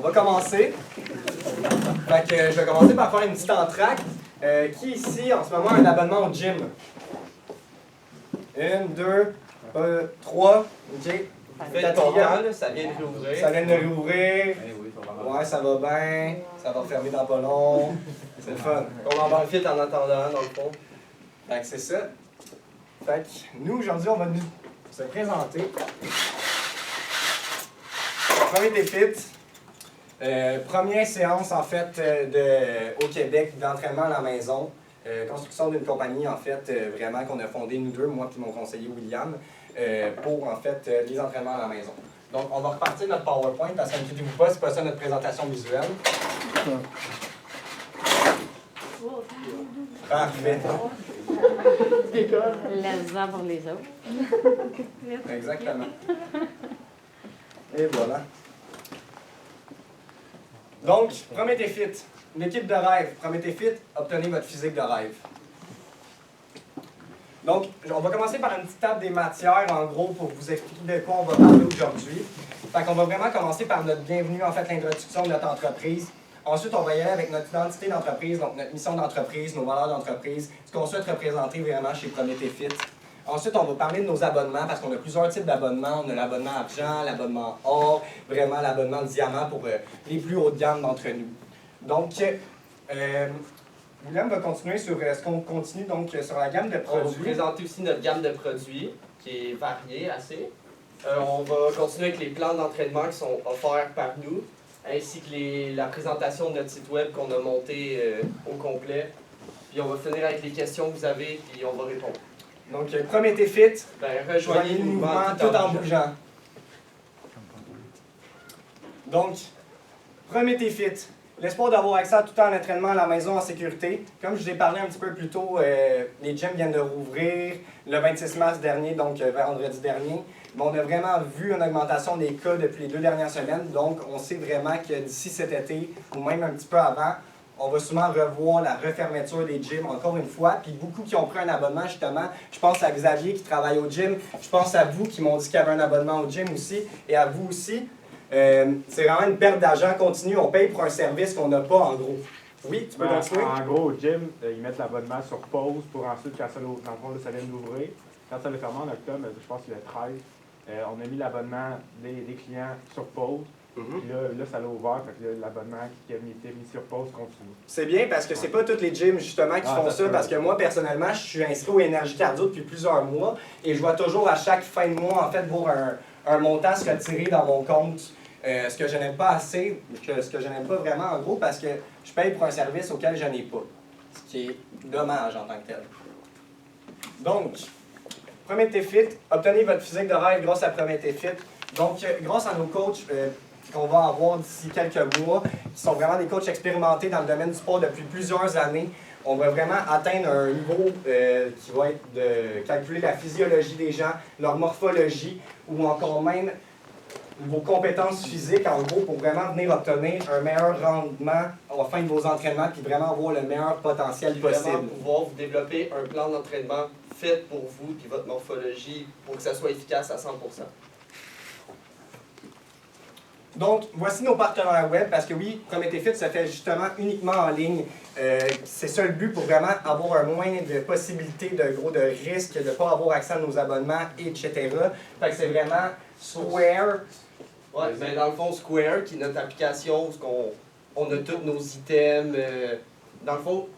On va commencer. Fait que, je vais commencer par faire une petite entracte. Qui ici, en ce moment, a un abonnement au gym? 1, 2, 3, ok. Faites content, ça vient de réouvrir. Ça vient de réouvrir. Ouais, ça va bien. Ça va refermer dans pas long. C'est le fun. On en profite en attendant, dans le fond. Fait que c'est ça. Fait que nous, aujourd'hui, on va nous se présenter. Premier défi. Première séance, en fait, au Québec d'entraînement à la maison. Construction d'une compagnie, en fait, vraiment qu'on a fondée nous deux, moi et mon conseiller William, pour, en fait, les entraînements à la maison. Donc, on va repartir notre PowerPoint, parce qu'inquiétez-vous pas, c'est pas ça notre présentation visuelle. Parfait. Laisse-en pour les autres. Exactement. Et voilà. Donc, Prométhée Fit. Une équipe de rêve. Prométhée Fit, obtenez votre physique de rêve. Donc, on va commencer par une petite table des matières, en gros, pour vous expliquer de quoi on va parler aujourd'hui. Fait qu'on va vraiment commencer par notre bienvenue, en fait, l'introduction de notre entreprise. Ensuite, on va y aller avec notre identité d'entreprise, donc notre mission d'entreprise, nos valeurs d'entreprise, ce qu'on souhaite représenter vraiment chez Prométhée Fit. Ensuite, on va parler de nos abonnements, parce qu'on a plusieurs types d'abonnements. On a l'abonnement argent, l'abonnement or, vraiment l'abonnement diamant pour les plus haut de gamme d'entre nous. Donc, William va continuer sur ce qu'on continue donc sur la gamme de On va vous produits. présenter aussi notre gamme de produits, qui est variée assez. On va continuer avec les plans d'entraînement qui sont offerts par nous, ainsi que la présentation de notre site web qu'on a monté au complet. Puis on va finir avec les questions que vous avez, puis on va répondre. Donc, Prométhée Fit, Rejoignez le mouvement tout en bougeant. Donc, Prométhée Fit. L'espoir d'avoir accès à tout un entraînement à la maison en sécurité. Comme je vous ai parlé un petit peu plus tôt, les gyms viennent de rouvrir le 26 mars dernier, donc vendredi dernier. Mais on a vraiment vu une augmentation des cas depuis les 2 dernières semaines. Donc, on sait vraiment que d'ici cet été, ou même un petit peu avant, on va souvent revoir la refermeture des gyms encore une fois. Puis beaucoup qui ont pris un abonnement, justement. Je pense à Xavier qui travaille au gym. Je pense à vous qui m'ont dit qu'il y avait un abonnement au gym aussi. Et à vous aussi. C'est vraiment une perte d'argent continue. On paye pour un service qu'on n'a pas, en gros. Oui, tu peux continuer? En gros, au gym, ils mettent l'abonnement sur pause pour ensuite, quand ça, dans le fond, là, ça vient d'ouvrir. Quand ça va fermer en octobre, je pense qu'il y a 13, on a mis l'abonnement des clients sur pause. Puis là, ça l'a ouvert, fait que l'abonnement qui a été mis sur pause continue. C'est bien parce que c'est pas tous les gyms justement qui font ça, parce que moi personnellement, je suis inscrit au Énergie Cardio depuis plusieurs mois et je vois toujours à chaque fin de mois en fait voir un montant se retirer dans mon compte. Ce que je n'aime pas assez, ce que je n'aime pas vraiment en gros, parce que je paye pour un service auquel je n'ai pas. Ce qui est dommage en tant que tel. Donc, Prométhée Fit, obtenez votre physique de rêve grâce à Prométhée Fit. Donc, grâce à nos coachs qu'on va avoir d'ici quelques mois, qui sont vraiment des coachs expérimentés dans le domaine du sport depuis plusieurs années, on va vraiment atteindre un niveau qui va être de calculer la physiologie des gens, leur morphologie, ou encore même vos compétences physiques, en gros, pour vraiment venir obtenir un meilleur rendement à la fin de vos entraînements, puis vraiment avoir le meilleur potentiel possible. Vraiment pouvoir vous développer un plan d'entraînement fait pour vous et votre morphologie pour que ça soit efficace à 100%. Donc, voici nos partenaires web, parce que oui, Prométhée Fit se fait justement uniquement en ligne. C'est ça le but pour vraiment avoir un moins de possibilités de risques, de ne pas avoir accès à nos abonnements, etc. Fait que c'est vraiment Square. Ouais, mais dans le fond, Square, qui est notre application où on a tous nos items. Dans le fond,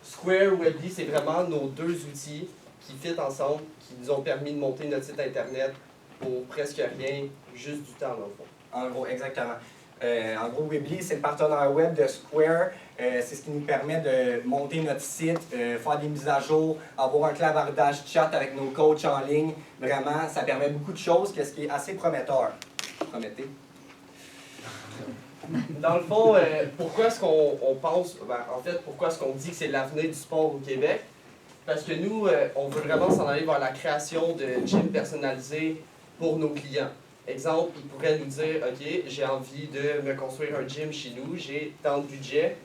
Square Webly, c'est vraiment nos deux outils qui fit ensemble, qui nous ont permis de monter notre site internet pour presque rien, juste du temps dans le fond. En gros, exactement. En gros, Webly, c'est le partenaire web de Square. C'est ce qui nous permet de monter notre site, faire des mises à jour, avoir un clavardage chat avec nos coachs en ligne. Vraiment, ça permet beaucoup de choses, ce qui est assez prometteur. Promettez. Dans le fond, pourquoi est-ce qu'on pense, pourquoi est-ce qu'on dit que c'est l'avenir du sport au Québec? Parce que nous, on veut vraiment s'en aller vers la création de gyms personnalisés pour nos clients. Exemple, ils pourraient nous dire, OK, j'ai envie de me construire un gym chez nous, j'ai tant de budget.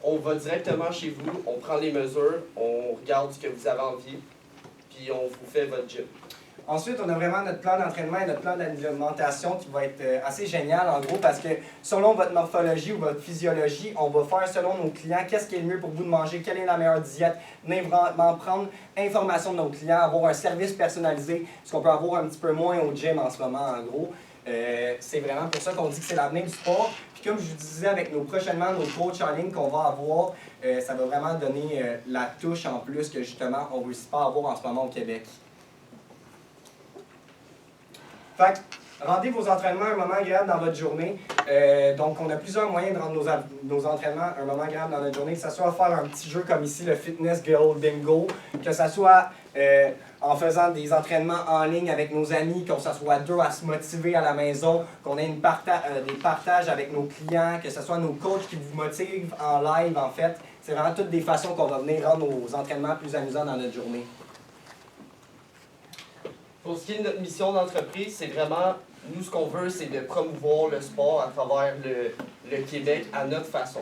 On va directement chez vous, on prend les mesures, on regarde ce que vous avez envie, puis on vous fait votre gym. Ensuite, on a vraiment notre plan d'entraînement et notre plan d'alimentation qui va être assez génial, en gros, parce que selon votre morphologie ou votre physiologie, on va faire selon nos clients qu'est-ce qui est le mieux pour vous de manger, quelle est la meilleure diète, venir vraiment prendre information de nos clients, avoir un service personnalisé, ce qu'on peut avoir un petit peu moins au gym en ce moment, en gros. C'est vraiment pour ça qu'on dit que c'est l'avenir du sport. Puis comme je vous disais, avec nos coachs en ligne qu'on va avoir, ça va vraiment donner la touche en plus que justement on ne réussit pas à avoir en ce moment au Québec. Fait que, rendez vos entraînements un moment agréable dans votre journée. Donc, on a plusieurs moyens de rendre nos entraînements un moment agréable dans notre journée, que ce soit faire un petit jeu comme ici, le Fitness Girl Bingo, que ce soit en faisant des entraînements en ligne avec nos amis, qu'on soit deux à se motiver à la maison, qu'on ait des partages avec nos clients, que ce soit nos coachs qui vous motivent en live, en fait. C'est vraiment toutes des façons qu'on va venir rendre nos entraînements plus amusants dans notre journée. Pour ce qui est de notre mission d'entreprise, c'est vraiment, nous, ce qu'on veut, c'est de promouvoir le sport à travers le Québec à notre façon.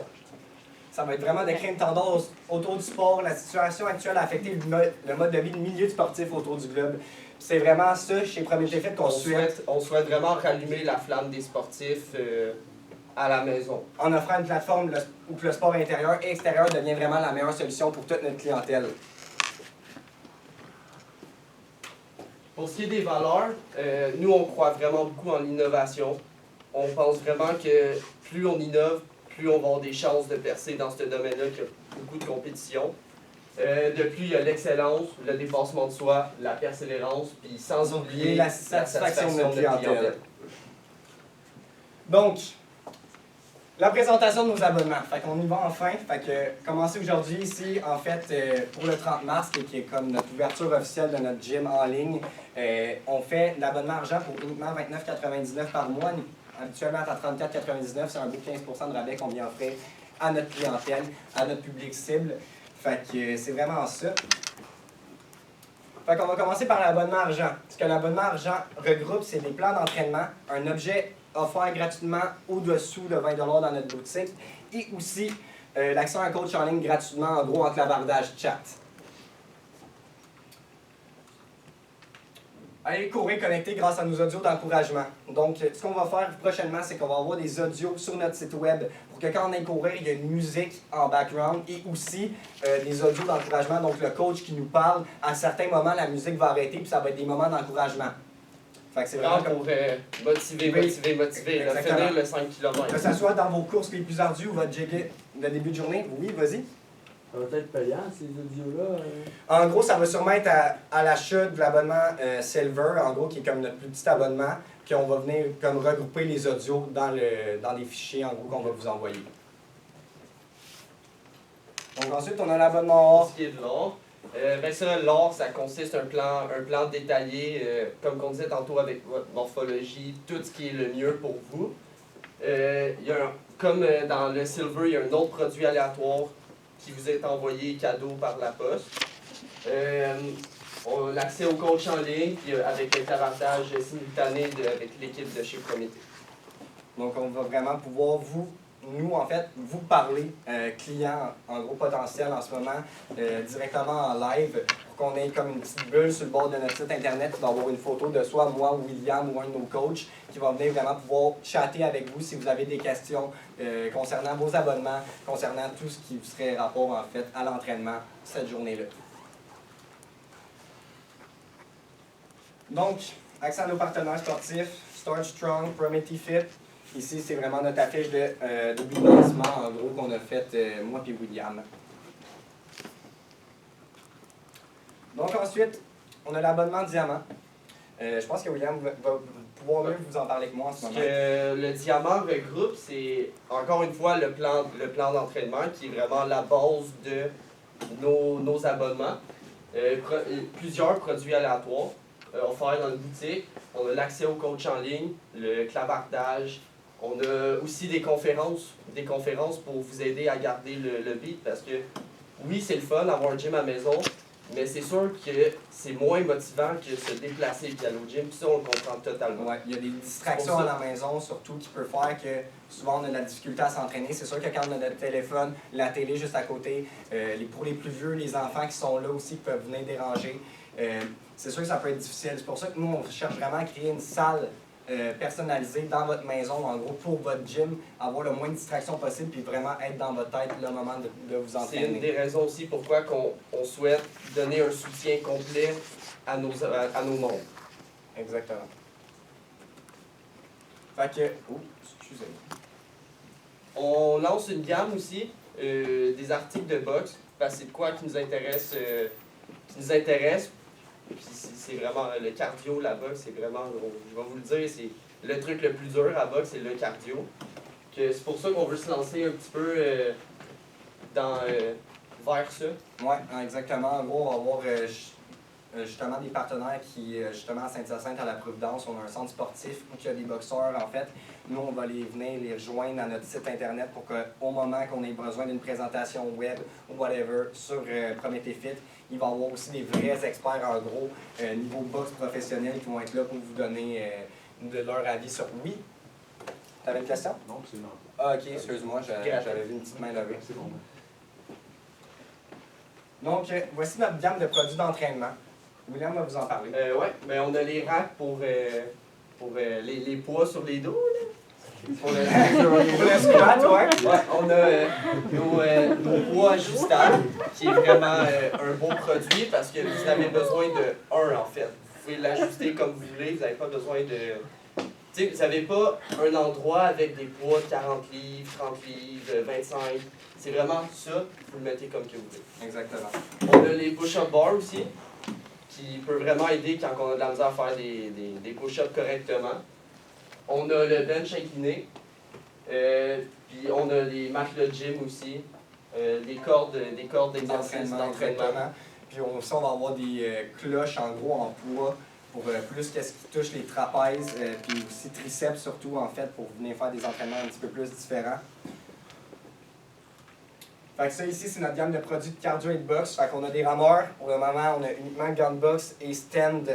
Ça va être vraiment de créer une tendance autour du sport. La situation actuelle a affecté le mode de vie, le milieu sportif autour du globe. C'est vraiment ça, chez Prométhée Fit, qu'on souhaite. On souhaite vraiment rallumer la flamme des sportifs à la maison. En offrant une plateforme où le sport intérieur et extérieur devient vraiment la meilleure solution pour toute notre clientèle. Pour ce qui est des valeurs, nous, on croit vraiment beaucoup en l'innovation. On pense vraiment que plus on innove, plus on va avoir des chances de percer dans ce domaine-là, qu'il y a beaucoup de compétition. De plus, il y a l'excellence, le dépassement de soi, la persévérance, puis sans oublier la satisfaction de notre clientèle. Donc, la présentation de nos abonnements. Fait qu'on y va enfin. Fait que commencer aujourd'hui ici, en fait, pour le 30 mars, qui est comme notre ouverture officielle de notre gym en ligne, on fait l'abonnement argent pour uniquement 29,99 par mois. Habituellement, à 34,99, c'est un beau 15% de rabais qu'on vient offrir à notre clientèle, à notre public cible. Fait que c'est vraiment ça. Fait qu'on va commencer par l'abonnement argent. Ce que l'abonnement argent regroupe, c'est des plans d'entraînement, un objet offert gratuitement au-dessous de 20$ dans notre boutique et aussi l'accès à un coach en ligne gratuitement, en gros, en clavardage chat. Allez courir connecté grâce à nos audios d'encouragement. Donc, ce qu'on va faire prochainement, c'est qu'on va avoir des audios sur notre site web pour que quand on aille courir, il y a une musique en background et aussi des audios d'encouragement. Donc, le coach qui nous parle, à certains moments, la musique va arrêter puis ça va être des moments d'encouragement. Fait que c'est vraiment pour motiver, finir le 5 km. Que ce soit dans vos courses les plus ardues ou votre JG de début de journée. Oui, vas-y. Ça va être payant, ces audios-là? En gros, ça va sûrement être à l'achat de l'abonnement Silver, en gros, qui est comme notre plus petit abonnement, puis on va venir comme regrouper les audios dans des fichiers, en gros, qu'on va vous envoyer. Donc ensuite, on a l'abonnement Pour ce qui est de l'or, l'or, ça consiste un plan détaillé, comme on disait tantôt avec votre morphologie, tout ce qui est le mieux pour vous. Comme dans le Silver, il y a un autre produit aléatoire qui vous est envoyé cadeau par la poste. On a l'accès au coach en ligne, puis avec le clavardage simultané avec l'équipe de chez Prométhée. Donc, on va vraiment pouvoir vous parler, clients, en gros potentiel en ce moment, directement en live, pour qu'on ait comme une petite bulle sur le bord de notre site internet qui va avoir une photo de soit moi, William ou un de nos coachs, qui va venir vraiment pouvoir chatter avec vous si vous avez des questions concernant vos abonnements, concernant tout ce qui serait rapport en fait à l'entraînement cette journée-là. Donc, accès à nos partenaires sportifs, Start Strong, Prométhée Fit. Ici, c'est vraiment notre affiche de début de lancement, en gros, qu'on a faite, moi et William. Donc ensuite, on a l'abonnement Diamant. Je pense que William va pouvoir mieux vous en parler que moi en ce moment. Le Diamant regroupe, c'est encore une fois le plan d'entraînement qui est vraiment la base de nos abonnements. Plusieurs produits aléatoires offerts dans la boutique. On a l'accès au coach en ligne, le clavardage. On a aussi des conférences pour vous aider à garder le beat parce que oui, c'est le fun d'avoir un gym à la maison, mais c'est sûr que c'est moins motivant que se déplacer et aller au gym. Puis ça, on le comprend totalement. Ouais, il y a des distractions à la maison, surtout, qui peuvent faire que souvent on a de la difficulté à s'entraîner. C'est sûr que quand on a notre téléphone, la télé juste à côté, pour les plus vieux, les enfants qui sont là aussi, qui peuvent venir déranger. c'est sûr que ça peut être difficile. C'est pour ça que nous, on cherche vraiment à créer une salle personnalisée dans votre maison, en gros, pour votre gym, avoir le moins de distractions possible, puis vraiment être dans votre tête le moment de vous C'est une entraîner. des raisons aussi pourquoi on souhaite donner un soutien complet à nos membres. Exactement. Fait que... Oh, excusez. On lance une gamme aussi des articles de boxe, parce que c'est de quoi qui nous intéresse. Puis c'est vraiment le cardio, la boxe, c'est vraiment, je vais vous le dire, c'est le truc le plus dur à boxe, c'est le cardio. C'est pour ça qu'on veut se lancer un petit peu vers ça. Oui, exactement. En gros, on va avoir justement des partenaires qui, justement, à Saint-Hyacinthe, à la Providence, on a un centre sportif où il y a des boxeurs, en fait. Nous, on va venir les rejoindre à notre site Internet pour qu'au moment qu'on ait besoin d'une présentation web ou whatever sur Prométhée Fit, il va y avoir aussi des vrais experts, en gros, niveau boxe professionnel, qui vont être là pour vous donner de leur avis sur... Oui? Tu avais une question? Non, c'est non. Ah, ok, excuse-moi, j'avais vu une petite main levée. C'est bon. Donc, voici notre gamme de produits d'entraînement. William va vous en parler. Oui, mais on a les racks pour les poids sur les dos. Là. Pour le squat, ouais. Ouais, on a nos poids ajustables, qui est vraiment un beau produit parce que vous avez besoin de un en fait. Vous pouvez l'ajuster comme vous voulez, vous n'avez pas besoin de... Tu sais, vous n'avez pas un endroit avec des poids de 40 livres, 30 livres, 25. C'est vraiment ça, vous le mettez comme que vous voulez. Exactement. On a les push-up bars aussi, qui peut vraiment aider quand on a de la misère à faire des push-ups correctement. On a le bench incliné, puis on a les matelas de gym aussi, des cordes d'exercice d'entraînement. Exactement. Puis aussi, on va avoir des cloches en gros en poids pour plus qu'est-ce qui touche les trapèzes, puis aussi triceps surtout en fait pour venir faire des entraînements un petit peu plus différents. Fait que ça ici, c'est notre gamme de produits de cardio et de boxe. Fait qu'on a des rameurs. Pour le moment, on a uniquement gun box et stand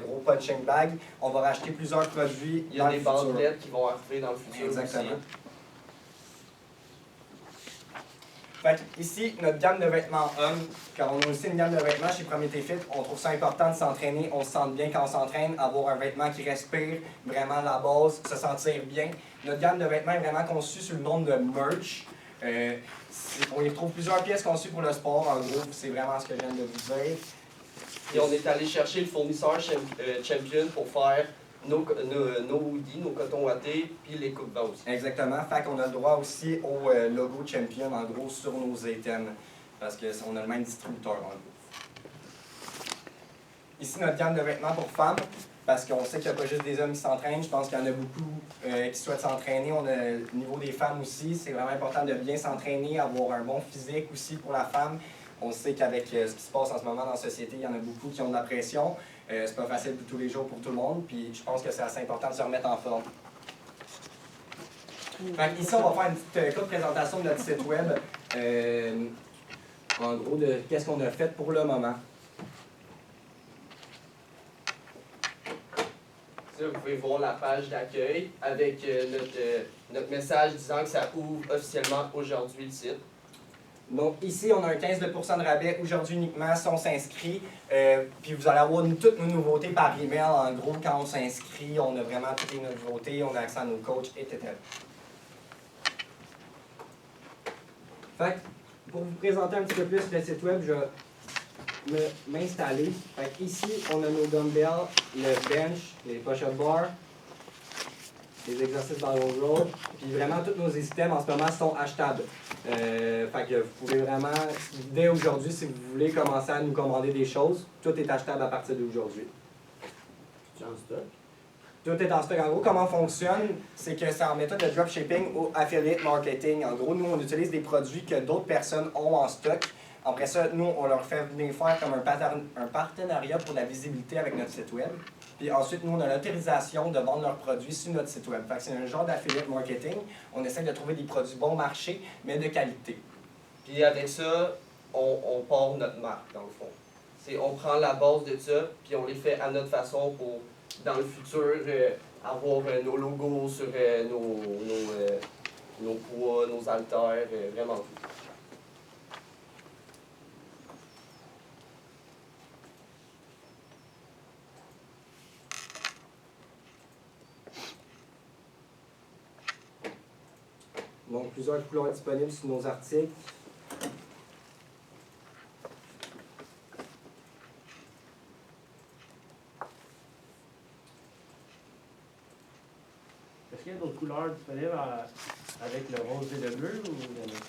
gros punching bag. On va racheter plusieurs produits. Il y a des bandelettes qui vont arriver dans le futur. Exactement. Aussi. Fait que ici, notre gamme de vêtements hommes, car on a aussi une gamme de vêtements chez Prométhée Fit, on trouve ça important de s'entraîner, on se sent bien quand on s'entraîne, avoir un vêtement qui respire, vraiment la base, se sentir bien. Notre gamme de vêtements est vraiment conçue sur le nom de merch. On y trouve plusieurs pièces conçues pour le sport, en gros, c'est vraiment ce que je viens de vous dire. Et on est allé chercher le fournisseur Champion pour faire nos hoodies, nos cotons wattés, puis les coupes-vents aussi. Exactement. Fait qu'on a le droit aussi au logo Champion, en gros, sur nos items. Parce qu'on a le même distributeur, en gros. Ici, notre gamme de vêtements pour femmes. Parce qu'on sait qu'il n'y a pas juste des hommes qui s'entraînent. Je pense qu'il y en a beaucoup qui souhaitent s'entraîner. On a le niveau des femmes aussi. C'est vraiment important de bien s'entraîner, avoir un bon physique aussi pour la femme. On sait qu'avec ce qui se passe en ce moment dans la société, il y en a beaucoup qui ont de la pression. C'est pas facile pour tous les jours pour tout le monde, puis je pense que c'est assez important de se remettre en forme. Fait ici, on va faire une petite courte présentation de notre site web, en gros, de qu'est-ce qu'on a fait pour le moment. Ça, vous pouvez voir la page d'accueil avec notre message disant que ça ouvre officiellement aujourd'hui le site. Donc ici, on a un 15% de rabais aujourd'hui uniquement si on s'inscrit. Puis vous allez avoir toutes nos nouveautés par email. En gros, quand on s'inscrit, on a vraiment toutes les nouveautés, on a accès à nos coachs, etc. Fait que, pour vous présenter un petit peu plus le site web, je vais m'installer. Fait que ici, on a nos dumbbells, le bench, les push-up bars, les exercices dans le roll, puis vraiment tous nos items en ce moment sont achetables. Fait que vous pouvez vraiment, dès aujourd'hui, si vous voulez commencer à nous commander des choses, tout est achetable à partir d'aujourd'hui. Tu es en stock? Tout est en stock. En gros, comment fonctionne, c'est que c'est en méthode de dropshipping ou affiliate marketing. En gros, nous, on utilise des produits que d'autres personnes ont en stock. Après ça, nous, on leur fait venir faire comme un partenariat pour la visibilité avec notre site web. Puis ensuite, nous, on a l'autorisation de vendre leurs produits sur notre site web. Fait que c'est un genre d'affiliate marketing. On essaie de trouver des produits bon marché, mais de qualité. Puis avec ça, on part notre marque, dans le fond. On prend la base de ça, puis on les fait à notre façon pour, dans le futur, avoir nos logos sur nos poids, nos haltères, vraiment tout. Donc, plusieurs couleurs disponibles sur nos articles. Est-ce qu'il y a d'autres couleurs disponibles avec le rose et le bleu ou il y en a?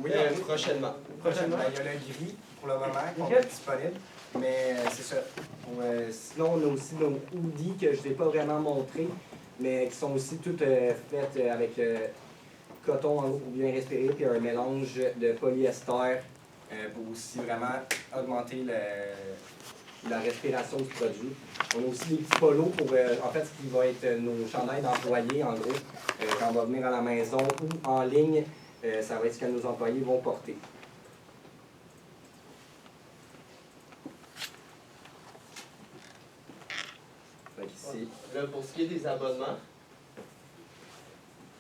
Oui, Prochainement. Prochainement. Il y a le gris pour le moment qui Ok. est disponible. Mais c'est ça. Sinon, on a aussi nos hoodies que je ne vais pas vraiment montrer, mais qui sont aussi toutes faites avec coton en gros pour bien respirer, puis un mélange de polyester pour aussi vraiment augmenter la respiration du produit. On a aussi des petits polos pour, en fait, ce qui va être nos chandails d'employés, en gros, quand on va venir à la maison ou en ligne, ça va être ce que nos employés vont porter. Fait qu'ici, Là, pour ce qui est des abonnements,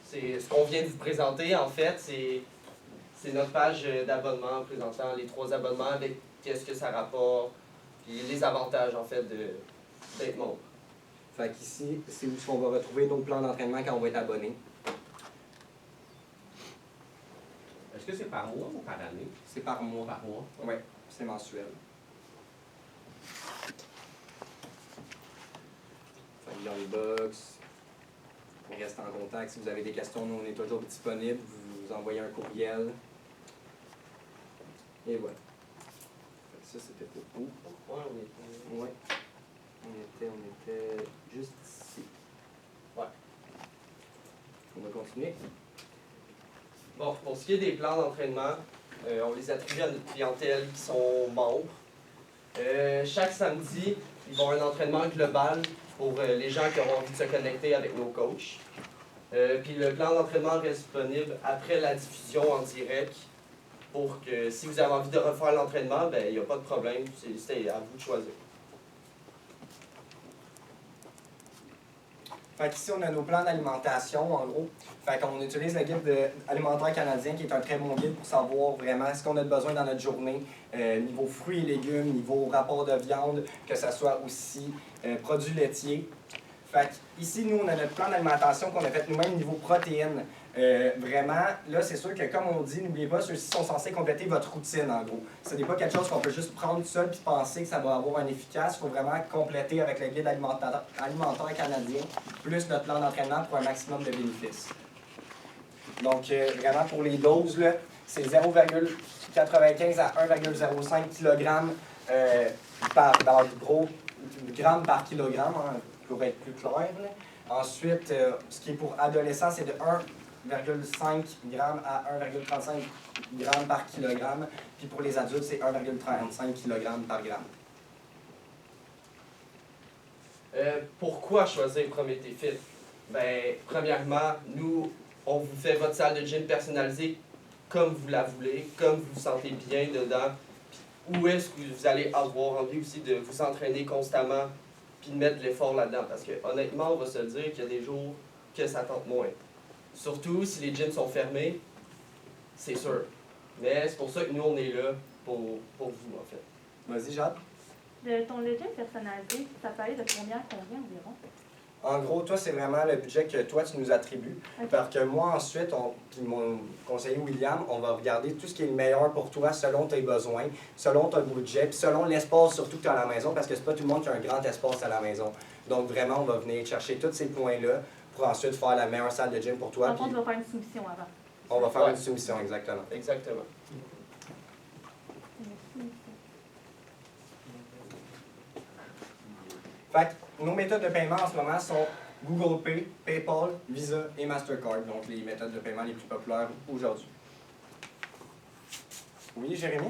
c'est ce qu'on vient de vous présenter, en fait, c'est notre page d'abonnement présentant les 3 abonnements avec qu'est-ce que ça rapporte, puis les avantages, en fait, d'être membre. fait qu'ici, c'est où on va retrouver nos plans d'entraînement quand on va être abonné. Est-ce que c'est par mois ou par année? C'est par mois. Par mois. Oui, c'est mensuel. Fait que Young Box, on reste en contact. Si vous avez des questions, nous, on est toujours disponible. Vous envoyez un courriel. Et voilà. Fait que ça, c'était pour vous. Ouais, on est... Oui. On était juste ici. Ouais. On va continuer. Bon, pour ce qui est des plans d'entraînement, on les attribue à notre clientèle qui sont membres. Chaque samedi, ils vont avoir un entraînement global pour les gens qui auront envie de se connecter avec nos coachs. Puis le plan d'entraînement reste disponible après la diffusion en direct pour que si vous avez envie de refaire l'entraînement, ben il n'y a pas de problème, c'est à vous de choisir. Fait qu'ici, on a nos plans d'alimentation, en gros. Fait qu'on utilise le guide alimentaire canadien, qui est un très bon guide pour savoir vraiment ce qu'on a de besoin dans notre journée, niveau fruits et légumes, niveau rapport de viande, que ce soit aussi produits laitiers. Fait qu'ici, nous, on a notre plan d'alimentation qu'on a fait nous-mêmes niveau protéines. Vraiment, là, c'est sûr que, comme on dit, n'oubliez pas, ceux-ci sont censés compléter votre routine, en gros. Ce n'est pas quelque chose qu'on peut juste prendre seul puis penser que ça va avoir un efficace. Il faut vraiment compléter avec le guide alimentaire canadien, plus notre plan d'entraînement pour un maximum de bénéfices. Donc, vraiment, pour les doses, là, c'est 0,95 à 1,05 kg dans le gros grammes par kilogramme, hein, pour être plus clair. Là. Ensuite, ce qui est pour adolescents, c'est de 1,5 g à 1,35 g par kilogramme. Puis pour les adultes, c'est 1,35 kg par gramme. Pourquoi choisir Prométhée Fit? Ben, premièrement, nous, on vous fait votre salle de gym personnalisée comme vous la voulez, comme vous vous sentez bien dedans. Puis où est-ce que vous allez avoir envie aussi de vous entraîner constamment puis de mettre l'effort là-dedans? Parce que honnêtement, on va se le dire qu'il y a des jours que ça tente moins. Surtout si les gyms sont fermés, c'est sûr. Mais c'est pour ça que nous, on est là pour vous, en fait. Vas-y, Jade. Le gym personnalisé, ça peut aller de combien à combien environ? En gros, toi, c'est vraiment le budget que toi, tu nous attribues. Ok. Parce que moi, ensuite, puis mon conseiller William, on va regarder tout ce qui est le meilleur pour toi selon tes besoins, selon ton budget, puis selon l'espace surtout que tu as à la maison, parce que c'est pas tout le monde qui a un grand espace à la maison. Donc, vraiment, on va venir chercher tous ces points-là pour ensuite faire la meilleure salle de gym pour toi. Par contre, Puis on va faire une soumission avant. on va faire Ouais. une soumission, exactement. Exactement. Fait que nos méthodes de paiement en ce moment sont Google Pay, PayPal, Visa et Mastercard, donc les méthodes de paiement les plus populaires aujourd'hui. Oui, Jérémy?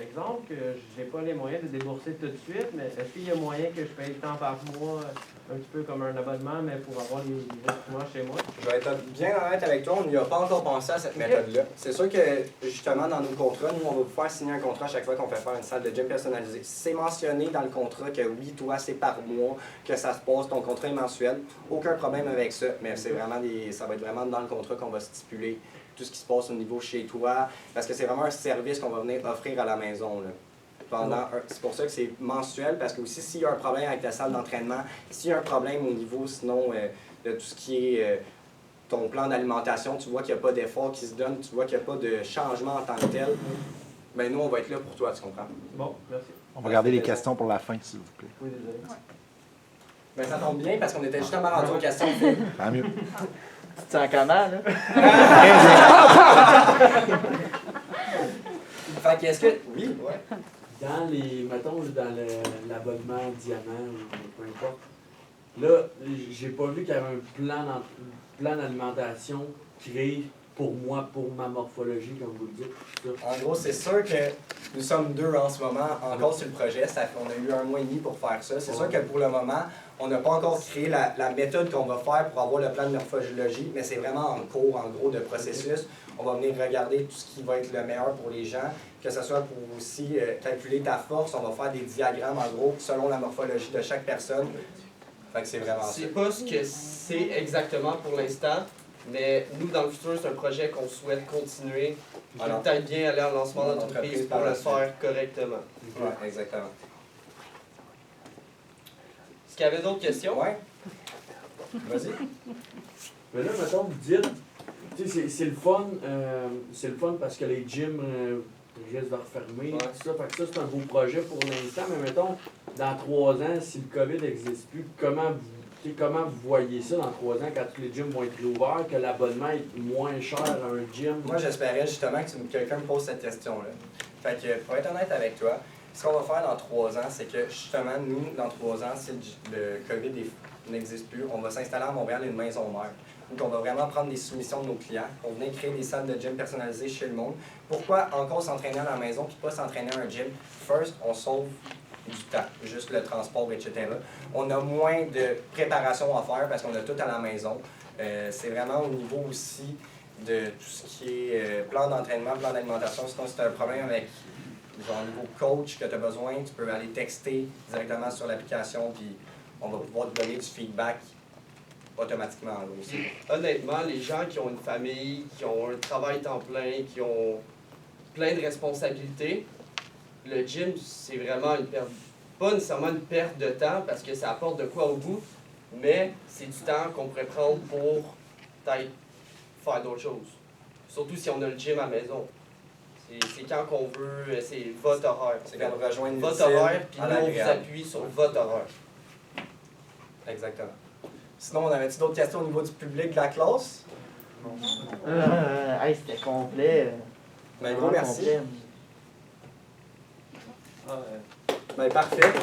Exemple, que j'ai pas les moyens de débourser tout de suite, mais est-ce qu'il y a moyen que je paye tant par mois, un petit peu comme un abonnement, mais pour avoir les instruments chez moi? Je vais être bien honnête avec toi, on n'y a pas encore pensé à cette méthode-là. C'est sûr que, justement, dans nos contrats, nous, on va vous faire signer un contrat à chaque fois qu'on fait faire une salle de gym personnalisée. C'est mentionné dans le contrat que oui, toi, c'est par mois que ça se passe, ton contrat est mensuel. Aucun problème avec ça, mais c'est vraiment ça va être vraiment dans le contrat qu'on va stipuler tout ce qui se passe au niveau chez toi, parce que c'est vraiment un service qu'on va venir offrir à la maison, là. C'est pour ça que c'est mensuel, parce que aussi s'il y a un problème avec ta salle d'entraînement, s'il y a un problème au niveau sinon de tout ce qui est ton plan d'alimentation, tu vois qu'il n'y a pas d'effort qui se donne, tu vois qu'il n'y a pas de changement en tant que tel, ben nous, on va être là pour toi, tu comprends? Bon, merci. On va garder les questions pour la fin, s'il vous plaît. Oui, désolé. Ben ça tombe bien parce qu'on était justement rendu aux questions. Tant mieux. Tu te sens comment, là? Fait que est-ce que. Oui, ouais. Dans les, mettons, dans l'abonnement diamant ou peu importe, là, j'ai pas vu qu'il y avait un plan d'alimentation créé pour moi, pour ma morphologie, comme vous le dites. Tout ça. En gros, c'est sûr que nous sommes deux en ce moment encore sur le projet. On a eu 1 mois et demi pour faire ça. C'est sûr que pour le moment, on n'a pas encore créé la méthode qu'on va faire pour avoir le plan de morphologie, mais c'est vraiment en cours, en gros, de processus. On va venir regarder tout ce qui va être le meilleur pour les gens, que ce soit pour aussi calculer ta force. On va faire des diagrammes, en gros, selon la morphologie de chaque personne. Fait que c'est vraiment ça. C'est pas ce que c'est exactement pour l'instant, mais nous, dans le futur, c'est un projet qu'on souhaite continuer. Je vais peut-être bien aller en lancement d'entreprise pour le faire correctement. Oui, exactement. Est-ce qu'il y avait d'autres questions? Ouais. Vas-y. Mais là, mettons, vous dites, tu sais, c'est le fun parce que les gyms risquent de refermer, Ouais. tout ça. Fait que ça, c'est un beau projet pour l'instant, mais mettons, dans 3 ans, si le COVID n'existe plus, comment vous voyez ça dans 3 ans quand tous les gyms vont être réouverts, que l'abonnement est moins cher à un gym? Moi, j'espérais justement que quelqu'un me pose cette question-là. Fait que, pour être honnête avec toi, ce qu'on va faire dans 3 ans, c'est que justement, nous, dans 3 ans, si le COVID n'existe plus, on va s'installer à Montréal une maison mère. Donc, on va vraiment prendre des soumissions de nos clients pour venir créer des salles de gym personnalisées chez le monde. Pourquoi encore s'entraîner à la maison puis pas s'entraîner à un gym? First, on sauve du temps, juste le transport, etc. On a moins de préparation à faire parce qu'on a tout à la maison. C'est vraiment au niveau aussi de tout ce qui est plan d'entraînement, plan d'alimentation. Sinon, si tu as un problème avec genre niveau coach que tu as besoin, tu peux aller texter directement sur l'application puis on va pouvoir te donner du feedback automatiquement en gros. Honnêtement, les gens qui ont une famille, qui ont un travail temps plein, qui ont plein de responsabilités, le gym, c'est vraiment une perte, pas nécessairement une perte de temps parce que ça apporte de quoi au bout, mais c'est du temps qu'on pourrait prendre pour peut-être faire d'autres choses. Surtout si on a le gym à la maison. C'est quand qu'on veut, c'est votre horaire. C'est quand on rejoint une Votre horaire, puis à nous, on vous l'agréable. appuie sur votre horaire. Exactement. Sinon, on avait-tu d'autres questions au niveau du public de la classe? Hey, c'était complet. Ben, gros merci. Complet. Ben, parfait.